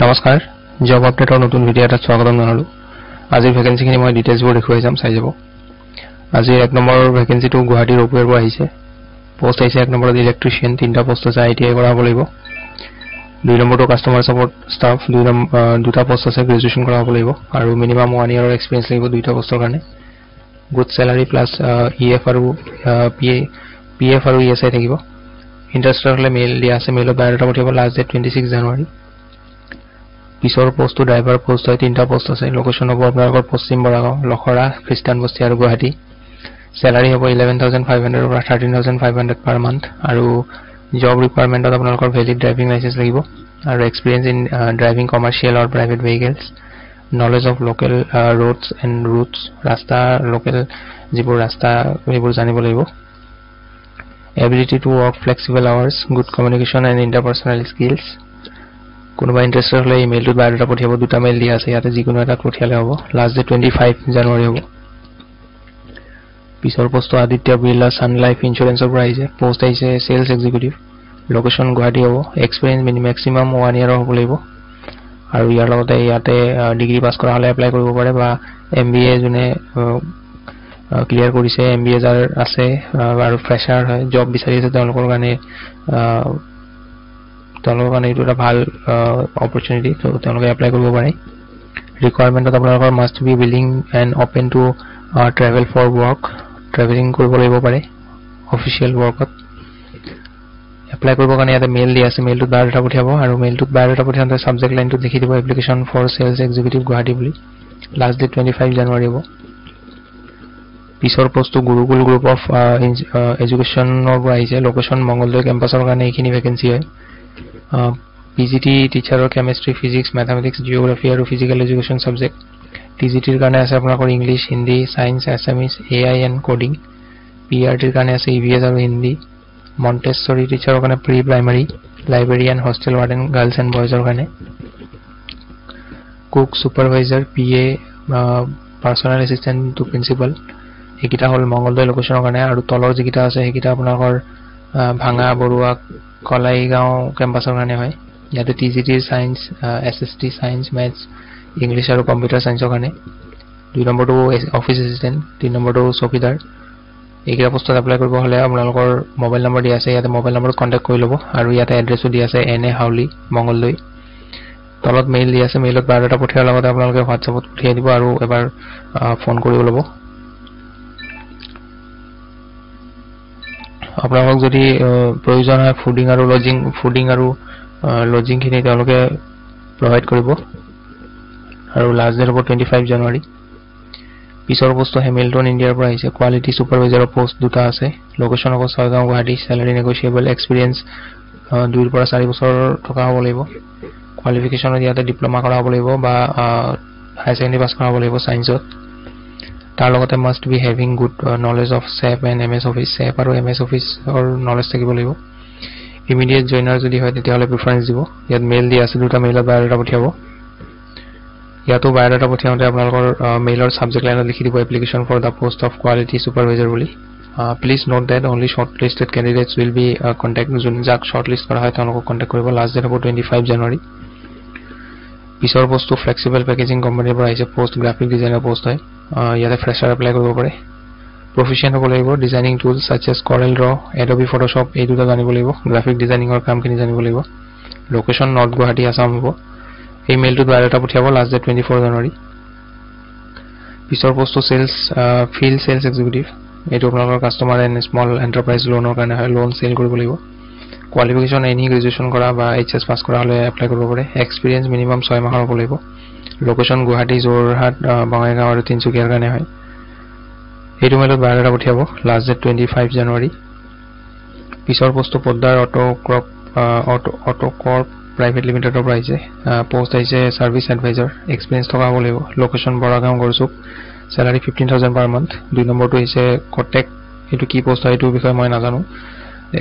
নমস্কাৰ জব আপডেটৰ নতুন ভিডিঅ' এটা স্বাগতম জনালো আজিৰ ভ্যাকেন্সিখিনি মই ডিটেইলছবোৰ দেখুৱাই যাম চাই যাব আজি এক নম্বৰ ভ্যাকেন্সিটো গুৱাহাটী ৰপৱেৰ পৰা আহিছে পোষ্ট আহিছে এক নম্বৰত ইলেক্ট্ৰিচিয়ান তিনটা পোষ্ট আছে আইটিআই কৰা হ'ব লাগিব দুই নম্বৰটো কাস্টমাৰ সাপোৰ্ট ষ্টাফ দুটা পোষ্ট আছে গ্ৰেজুৱেচন কৰা হ'ব লাগিব আৰু মিনিমাম 1 ইয়াৰৰ এক্সপেৰিয়েন্স লাগিব দুইটা পোষ্টৰ কাৰণে গুড স্যালাৰি প্লাস ইএফ আৰু পিএফ আৰু ইএসআই থাকিব ইন্টাৰেষ্টৰ হলে মেইল দিয়া আছে মেইলত বায়োডাটা পঠিয়াব লাষ্ট ডেট 26 জানুৱাৰী পিছৰ পোষ্টটো ড্ৰাইভাৰ পোষ্ট হয় তিনটা পোষ্ট আছে লোকেশন হ'ব আপোনালোকৰ পশ্চিম বৰাগাঁও লখৰা খ্ৰীষ্টান বস্তি আৰু গুৱাহাটী স্যালাৰি হ'ব 11500 পৰা 13500 পাৰ মান্থ আৰু জব ৰিকুৱাৰমেন্টত আপোনালোকৰ ভ্যালিড ড্ৰাইভিং লাইসেন্স লাগিব আৰু experience in driving commercial or private vehicles knowledge of local roads and routes ৰাস্তা লোকেল যিবোৰ ৰাস্তা এইবোৰ জানিব লাগিব ability to work flexible hours good communication and interpersonal skills কোনোবা ইন্টাৰেস্টেড হলে ইমেইলটোত বায়োডাটা পঠিয়াব দুটা মেইল দিয়া আছে ইয়াতে যিকোনো এটা পঠিয়ালে হ'ব লাষ্ট ডেট 25 জানুৱাৰী হ'ব পিছৰ পোষ্ট আদিত্য বিৰলা সান লাইফ ইন্সুৰেন্সৰ পৰা আহিছে পোষ্ট আহিছে সেলস এক্সিকিউটিভ লোকেশন গুৱাহাটী হ'ব এক্সপেৰিয়েন্স ম্যাক্সিমাম 1 ইয়াৰৰ হ'ব লাগিব আৰু ইয়াৰ লগতে ইয়াতে ডিগ্ৰী পাস কৰা হলে এপ্লাই কৰিব পাৰে বা এমবিএ জুনে ক্লিয়াৰ কৰিছে এমবিএ যাৰ আছে আৰু ফ্ৰেছাৰ হয় জব বিচাৰি আছে তেওঁলোকৰ কাৰণে এইটো এটা ভাল অপৰচুনিটি তো তেওঁলোকে এপ্লাই কৰিব পাৰে ৰিকুৱাৰমেন্টত আপোনালোকৰ must be willing and open to travel for work travelling কৰিব লাগিব পাৰে অফিচিয়েল ৱৰ্কত এপ্লাই কৰিবৰ কাৰণে ইয়াতে মেইল দিয়া আছে মেইলটোত বায়োডাটা পঠিয়াব আৰু মেইলটোত বায়োডাটা পঠিয়াওঁতে সাবজেক্ট লাইনটো লিখি দিব application for sales executive Guwahati বুলি লাষ্ট ডেট 25 জানুৱাৰী হ'ব পিছৰ পোষ্টটো গুৰুকুল গ্ৰুপ অফ এডুকেশ্যনৰ পৰা আহিছে লোকেশন মংগলদৈ কেম্পাছৰ কাৰণে এইখিনি ভ্যাকেন্সি হয় PGT টিচাৰৰ কেমিষ্ট্ৰি ফিজিক্স ম্যাথমেটিক্স জিওগ্ৰাফি আৰু ফিজিক্যাল এডুকেশ্যন সাবজেক্ট TGTৰ কাৰণে আছে আপোনালোকৰ English Hindi science SMS AI and coding PRTৰ কাৰণে আছে EVS আৰু হিন্দী মন্টেছৰী টিচাৰৰ কাৰণে pre primary librarian hostel warden girls and বয়জৰ কাৰণে cook supervisor PA personnel assistant to principal এইকিটা হল মংগলদৈ লোকেশনৰ কাৰণে আৰু তলৰ যিকিটা আছে সেইকিটা আপোনালোকৰ ভাঙা বৰুৱা কলাইগাঁও কেম্পাছৰ কাৰণে হয় ইয়াতে TGTৰ science SST science maths English আৰু কম্পিউটাৰ সায়েন্সৰ কাৰণে দুই নম্বৰটো অফিস এসিস্ট্যান্ট তিন নম্বৰটো চকীদাৰ এইকিটা পোষ্টত এপ্লাই কৰিব হলে আপোনালোকৰ মোবাইল নম্বৰ দিয়া আছে ইয়াতে মোবাইল নম্বৰত কন্টাক্ট কৰি ল'ব আৰু ইয়াতে এড্ৰেছও দিয়া আছে NA হাউলি মংগলদৈ তলত মেইল দিয়া আছে মেইলত বায়োডাটা পঠিওৱাৰ লগতে আপোনালোকে হোৱাটছআপত পঠিয়াই দিব আৰু এবাৰ ফোন কৰিব ল'ব আপোনালোকক যদি প্ৰয়োজন হয় ফুডিং আৰু লজিং খিনি তেওঁলোকে প্ৰভাইড কৰিব আৰু লাষ্ট ডেট হ'ব 25 জানুৱাৰী পিছৰ পোষ্ট হেমিল্টন ইণ্ডিয়াৰ পৰা আহিছে কোৱালিটি সুপাৰভাইজাৰৰ পোষ্ট দুটা আছে লোকেশন হ'ব ছয়গাঁও গুৱাহাটী স্যালাৰি নেগোশিয়েবল এক্সপেৰিয়েন্স 2 পৰা 4 বছৰ থকা হ'ব লাগিব কোৱালিফিকেশ্যনত ইয়াতে ডিপ্লোমা কৰা হ'ব লাগিব বা হাই সেকেন্ডাৰী পাস কৰা হ'ব লাগিব সায়েন্সত তাৰ লগতে must B having good knowledge of SAP and MS office SAP আৰু MS অফিসৰ নলেজ থাকিব লাগিব ইমিডিয়েট জয়নাৰ যদি হয় তেতিয়াহলে প্ৰিফাৰেন্স দিব ইয়াত মেইল দিয়া আছে দুটা মেইলত বায়োডাটা পঠিয়াব ইয়াতো বায়োডাটা পঠিয়াওঁতে আপোনালোকৰ মেইলৰ সাবজেক্ট লাইনত লিখি দিব application for the post of quality supervisor বুলি please note that only shortlisted candidates will be contact যাক শৰ্টলিষ্ট কৰা হয় তেওঁলোকক কন্টাক্ট কৰিব লাষ্ট ডেট হ'ব 25 জানুৱাৰী পিছৰ পোষ্টটো ফ্লেক্সিবল পেকেজিং কোম্পানীৰ পৰা আহিছে পোষ্ট গ্ৰাফিক ডিজাইনাৰ পোষ্ট হয় ইয়াতে ফ্ৰেছাৰ এপ্লাই কৰিব পাৰে প্ৰফেশন হ'ব লাগিব designing tools such as Corel Draw Adobe Photoshop এই দুটা জানিব লাগিব গ্ৰাফিক ডিজাইনিংৰ কামখিনি জানিব লাগিব লোকেশন নৰ্থ গুৱাহাটী আসাম হ'ব এই মেইলটোত বায়োডাটা পঠিয়াব লাষ্ট ডেট 24 জানুৱাৰী পিছৰ পোষ্টটো সেলস ফিল্ড সেলস এক্সিকিউটিভ এইটো আপোনালোকৰ কাস্টমাৰ এণ্ড স্মল এন্টাৰপ্ৰাইজ লোনৰ কাৰণে হয় লোন সেল কৰিব লাগিব কোৱালিফিকেশ্যন এনি গ্ৰেজুৱেচন কৰা বা HS পাস কৰা হলে এপ্লাই কৰিব পাৰে এক্সপেৰিয়েন্স মিনিমাম 6 মাহৰ হ'ব লাগিব লোকেশন গুৱাহাটী যোৰহাট বঙাইগাঁও আৰু তিনচুকীয়াৰ কাৰণে হয় এইটো মেইলত বায়োডাটা পঠিয়াব লাষ্ট ডেট 25 জানুৱাৰী পিছৰ পোষ্টটো পদ্দাৰ অটোকৰ্প প্ৰাইভেট লিমিটেডৰ পৰা আহিছে পোষ্ট আহিছে সাৰ্ভিস এডভাইজাৰ এক্সপেৰিয়েন্স থকা হ'ব লাগিব location Boragaon Garchuk salary 15000 per month দুই নম্বৰটো হৈছে কটেক এইটো কি পোষ্ট হয় এইটো বিষয়ে মই নাজানো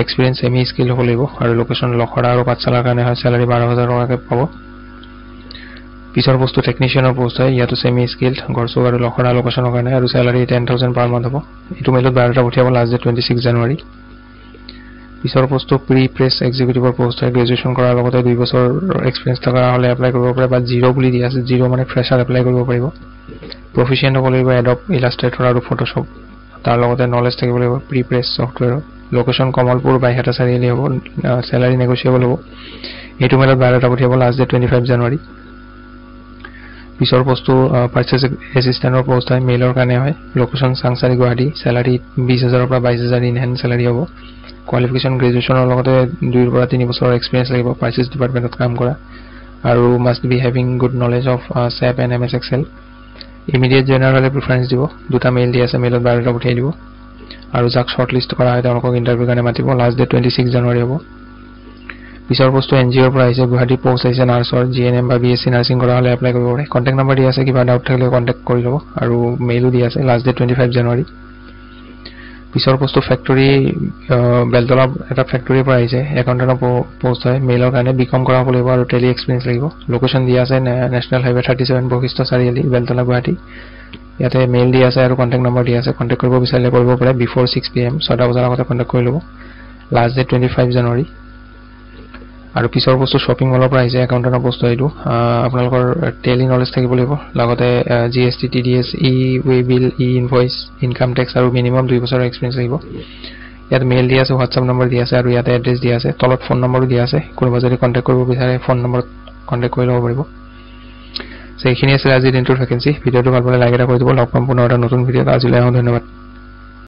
এক্সপেৰিয়েন্স সেমি স্কিল হ'ব লাগিব আৰু লোকেশন লখৰা আৰু পাঠশালাৰ কাৰণে হয় স্যালাৰি 12000 টকাকৈ পাব পিছৰ পোষ্টটো টেকনিচিয়ানৰ পোষ্ট হয় ইয়াতো সেমি স্কিলড গৰচুক আৰু লখৰা লোকেশনৰ কাৰণে আৰু স্যালাৰি 10000 পাৰ মান্থ হ'ব এইটো মেইলত বায়োডাটা পঠিয়াব লাষ্ট ডেট 26 জানুৱাৰী পিছৰ পোষ্টটো প্ৰি প্ৰেছ এক্সিকিউটিভৰ পোষ্ট হয় গ্ৰেজুৱেশ্যন কৰাৰ লগতে 2 বছৰ এক্সপিৰিয়েন্স থকা হ'লে এপ্লাই কৰিব পাৰে বা 0 বুলি দিয়া আছে 0 মানে ফ্ৰেছাৰ এপ্লাই কৰিব পাৰিব প্ৰফিচিয়েন্ট হ'ব লাগিব এডব ইলাষ্ট্ৰেটৰ আৰু ফটোশ্বপ তাৰ লগতে নলেজ থাকিব লাগিব pre press software location Kamalpur Baihata Chariali হ'ব স্যালাৰি নেগোচিয়েবল হ'ব এইটো মেলত বায়োডাটা পঠিয়াব লাষ্ট ডেট 25 জানুৱাৰী পিছৰ পোষ্টটো পাৰচেজ এছিষ্টেণ্টৰ পোষ্ট হয় মেইলৰ কাৰণে হয় লোকেশ্যন চাংচাৰি গুৱাহাটী স্যালাৰি 20000 ৰ পৰা 22000 ইন হেণ্ড স্যালাৰি হ'ব কোৱালিফিকেশ্যন গ্ৰেজুৱেশ্যনৰ লগতে 2 পৰা 3 বছৰৰ এক্সপিৰিয়েন্স লাগিব পাৰচেজ ডিপাৰ্টমেণ্টত কাম কৰা আৰু must B having good knowledge of SAP and MS Excel immediate general preference দিব দুটা মেইল দি আছে মেইলত বায়োডাটা পঠিয়াই দিব আৰু যাক শৰ্টলিষ্ট কৰা হয় তেওঁলোকক ইন্টাৰভিউ কাৰণে মাতিব লাষ্ট ডেট 26 জানুৱাৰী হ'ব পিছৰ পোষ্টটো NGOৰ পৰা আহিছে গুৱাহাটী পোষ্ট আহিছে নাৰ্ছৰ GNM বা BSc নাৰ্ছিং কৰা হ'লে এপ্লাই কৰিব পাৰে কন্টাক্ট নম্বৰ দি আছে কিবা ডাউট থাকিলে কন্টাক্ট কৰি ল'ব আৰু মেইলো দি আছে লাষ্ট ডেট 25 জানুৱাৰী পিছৰ পোষ্টটো ফ্যাক্টৰী বেলতলা এটা ফ্যাক্টৰীৰ পৰা আহিছে একাউণ্টেন্টৰ পোষ্ট হয় মেইলৰ কাৰণে বিকম কৰা হ'ব লাগিব আৰু টেলি এক্সপিৰিয়েন্স লাগিব লোকেশ্যন দিয়া আছে নেশ্যনেল হাইৱে 37 বশিষ্ঠ চাৰিআলি বেলতলা গুৱাহাটী ইয়াতে মেইল দি আছে আৰু কন্টাক্ট নম্বৰ দি আছে কন্টাক্ট কৰিব বিচাৰিলে কৰিব পাৰে বিফৰ 6 pm 6টা বজাৰ আগতে কন্টাক্ট কৰি ল'ব লাষ্ট ডেট 25 জানুৱাৰী আৰু পিছৰ পোষ্টটো শ্বপিং মলৰ পৰা আহিছে একাউণ্টেন্টৰ পোষ্ট এইটো আপোনালোকৰ টেলি নলেজ থাকিব লাগিব লগতে GST TDS ই বিল ই ইনভয়েস ইনকাম টেক্স আৰু মিনিমাম 2 বছৰৰ এক্সপিৰিয়েন্স লাগিব ইয়াত মেইল দি আছে হোৱাটছআপ নম্বৰ দি আছে আৰু ইয়াতে এড্ৰেছ দি আছে তলত ফোন নম্বৰো দি আছে কোনোবা যদি কন্টাক্ট কৰিব বিচাৰে ফোন নম্বৰত কন্টাক্ট কৰি ল'ব পাৰিব সেইখিনি আছিল আজিৰ দিনটোৰ ভ্যাকেন্সি ভিডিওটো ভাল পালে লাইক এটা কৰি দিব লগ পাম পুনৰ এটা নতুন ভিডিঅ'ত আজিলৈ ধন্যবাদ